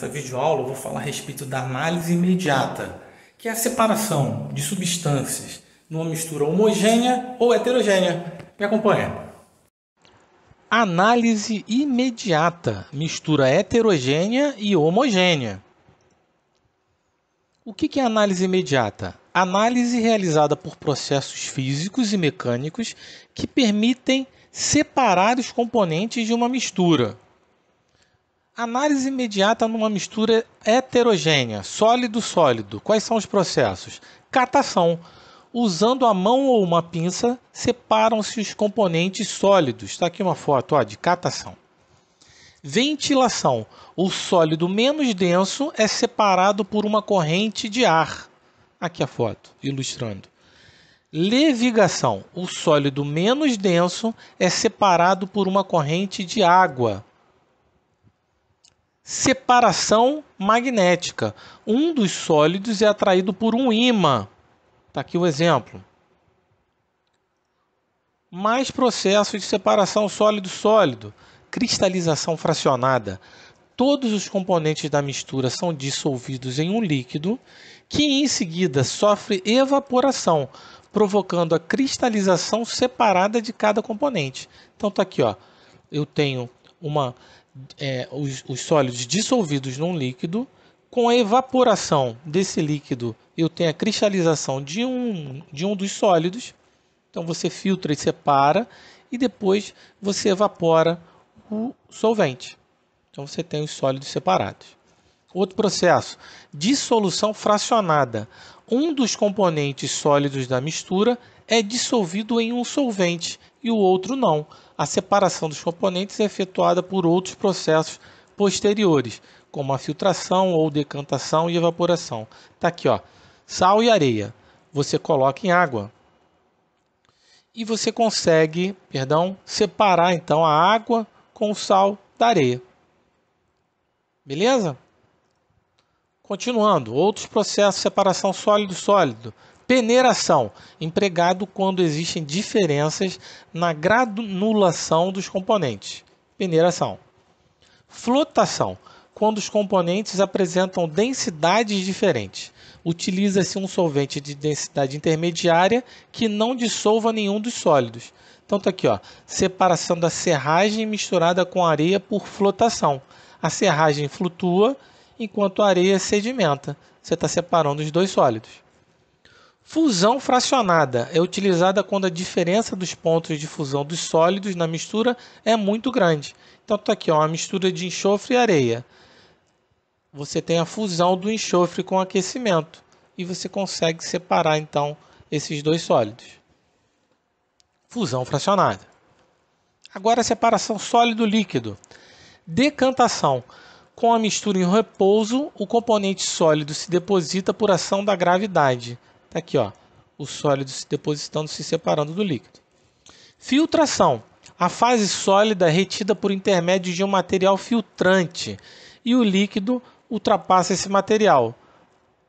Nessa videoaula eu vou falar a respeito da análise imediata, que é a separação de substâncias numa mistura homogênea ou heterogênea. Me acompanha. Análise imediata, mistura heterogênea e homogênea. O que é análise imediata? Análise realizada por processos físicos e mecânicos que permitem separar os componentes de uma mistura. Análise imediata numa mistura heterogênea, sólido-sólido. Quais são os processos? Catação. Usando a mão ou uma pinça, separam-se os componentes sólidos. Está aqui uma foto de catação. Ventilação. O sólido menos denso é separado por uma corrente de ar. Aqui a foto, ilustrando. Levigação. O sólido menos denso é separado por uma corrente de água. Separação magnética. Um dos sólidos é atraído por um ímã. Está aqui o exemplo. Mais processos de separação sólido-sólido. Cristalização fracionada. Todos os componentes da mistura são dissolvidos em um líquido que em seguida sofre evaporação, provocando a cristalização separada de cada componente. Então está aqui, eu tenho os sólidos dissolvidos num líquido. Com a evaporação desse líquido, eu tenho a cristalização de um dos sólidos. Então você filtra e separa e depois você evapora o solvente. Então você tem os sólidos separados. Outro processo, dissolução fracionada. Um dos componentes sólidos da mistura é dissolvido em um solvente e o outro não. A separação dos componentes é efetuada por outros processos posteriores, como a filtração ou decantação e evaporação. Está aqui, sal e areia. Você coloca em água e você consegue, separar então a água com o sal da areia. Beleza? Continuando, outros processos de separação sólido-sólido. Peneiração, empregado quando existem diferenças na granulação dos componentes. Peneiração. Flotação, quando os componentes apresentam densidades diferentes. Utiliza-se um solvente de densidade intermediária que não dissolva nenhum dos sólidos. Então está aqui, separação da serragem misturada com areia por flotação. A serragem flutua enquanto a areia sedimenta. Você está separando os dois sólidos. Fusão fracionada é utilizada quando a diferença dos pontos de fusão dos sólidos na mistura é muito grande. Então está aqui, uma mistura de enxofre e areia. Você tem a fusão do enxofre com aquecimento e você consegue separar então esses dois sólidos. Fusão fracionada. Agora a separação sólido-líquido. Decantação. Com a mistura em repouso, o componente sólido se deposita por ação da gravidade. Está aqui, o sólido se depositando, se separando do líquido. Filtração. A fase sólida é retida por intermédio de um material filtrante e o líquido ultrapassa esse material.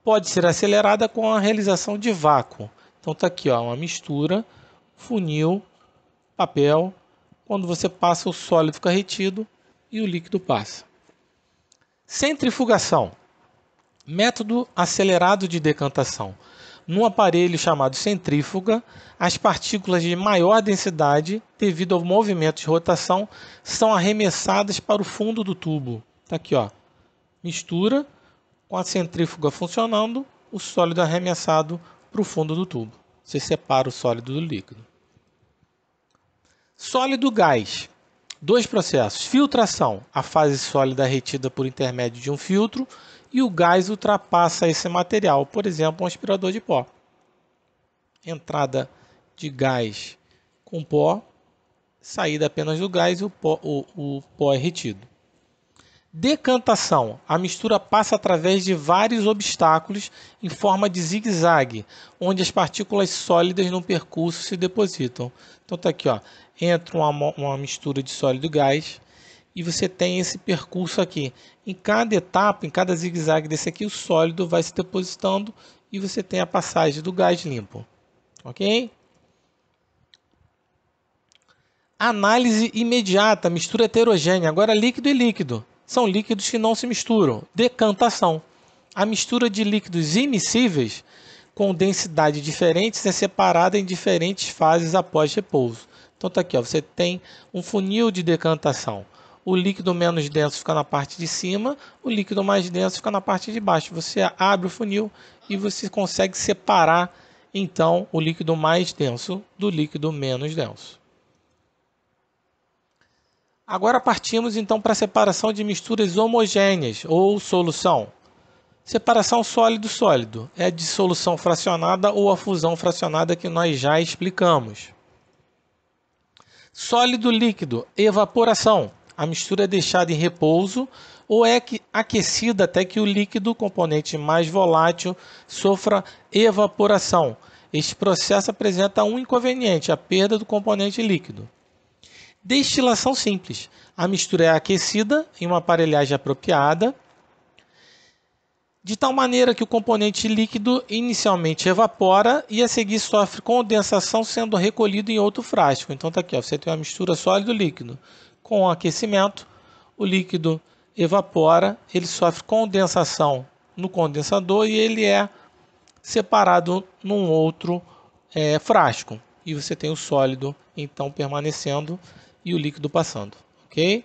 Pode ser acelerada com a realização de vácuo. Então está aqui, uma mistura, funil, papel. Quando você passa, o sólido fica retido e o líquido passa. Centrifugação. Método acelerado de decantação. Num aparelho chamado centrífuga, as partículas de maior densidade, devido ao movimento de rotação, são arremessadas para o fundo do tubo. Está aqui, mistura, com a centrífuga funcionando, o sólido é arremessado para o fundo do tubo. Você separa o sólido do líquido. Sólido-gás. Dois processos. Filtração. A fase sólida é retida por intermédio de um filtro e o gás ultrapassa esse material, por exemplo, um aspirador de pó. Entrada de gás com pó, saída apenas do gás e o pó é retido. Decantação. A mistura passa através de vários obstáculos em forma de zigue-zague, onde as partículas sólidas no percurso se depositam. Então está aqui, entra uma mistura de sólido e gás e você tem esse percurso aqui. Em cada etapa, em cada zigue-zague desse aqui, o sólido vai se depositando e você tem a passagem do gás limpo. Ok? Análise imediata, mistura heterogênea. Agora líquido e líquido. são líquidos que não se misturam. Decantação. A mistura de líquidos imiscíveis com densidades diferentes é separada em diferentes fases após repouso. Então está aqui, ó, você tem um funil de decantação. O líquido menos denso fica na parte de cima, o líquido mais denso fica na parte de baixo. Você abre o funil e você consegue separar, então, o líquido mais denso do líquido menos denso. Agora partimos, então, para a separação de misturas homogêneas ou solução. Separação sólido-sólido é a dissolução fracionada ou a fusão fracionada que nós já explicamos. Sólido-líquido, evaporação. A mistura é deixada em repouso ou é aquecida até que o líquido, componente mais volátil, sofra evaporação. Este processo apresenta um inconveniente, a perda do componente líquido. Destilação simples. A mistura é aquecida em uma aparelhagem apropriada, de tal maneira que o componente líquido inicialmente evapora e a seguir sofre condensação sendo recolhido em outro frasco. Então está aqui, ó, você tem uma mistura sólido-líquido. Com aquecimento, o líquido evapora, ele sofre condensação no condensador e ele é separado num outro frasco. E você tem o sólido, então, permanecendo e o líquido passando. Ok?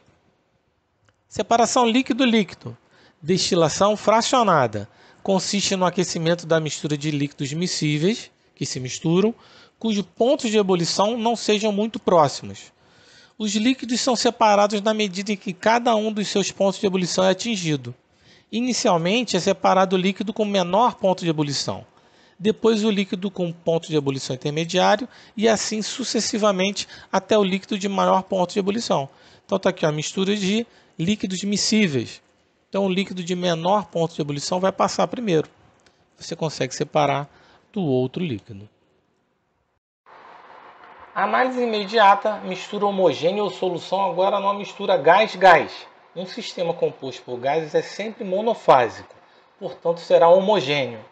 Separação líquido-líquido. Destilação fracionada. Consiste no aquecimento da mistura de líquidos miscíveis, que se misturam, cujos pontos de ebulição não sejam muito próximos. Os líquidos são separados na medida em que cada um dos seus pontos de ebulição é atingido. Inicialmente é separado o líquido com menor ponto de ebulição, depois o líquido com ponto de ebulição intermediário e assim sucessivamente até o líquido de maior ponto de ebulição. Então está aqui a mistura de líquidos miscíveis. Então o líquido de menor ponto de ebulição vai passar primeiro. Você consegue separar do outro líquido. Análise imediata, mistura homogênea ou solução agora numa mistura gás-gás. Um sistema composto por gases é sempre monofásico, portanto será homogêneo.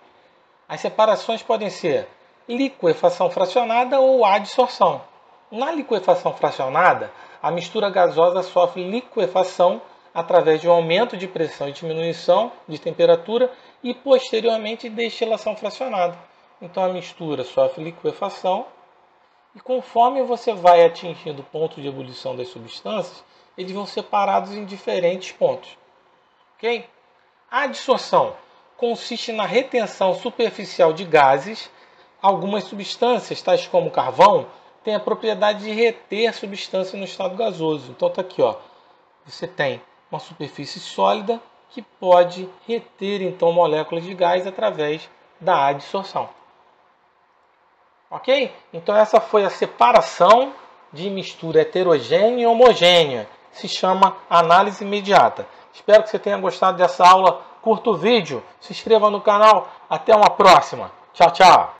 As separações podem ser liquefação fracionada ou adsorção. Na liquefação fracionada, a mistura gasosa sofre liquefação através de um aumento de pressão e diminuição de temperatura e posteriormente destilação fracionada. Então a mistura sofre liquefação e conforme você vai atingindo o ponto de ebulição das substâncias, eles vão separados em diferentes pontos. Ok? A adsorção consiste na retenção superficial de gases. Algumas substâncias, tais como carvão, têm a propriedade de reter substância no estado gasoso. Então está aqui, ó, você tem uma superfície sólida que pode reter então moléculas de gás através da adsorção. Ok? Então essa foi a separação de mistura heterogênea e homogênea. Se chama análise imediata. Espero que você tenha gostado dessa aula. Curta o vídeo, se inscreva no canal. Até uma próxima. Tchau, tchau.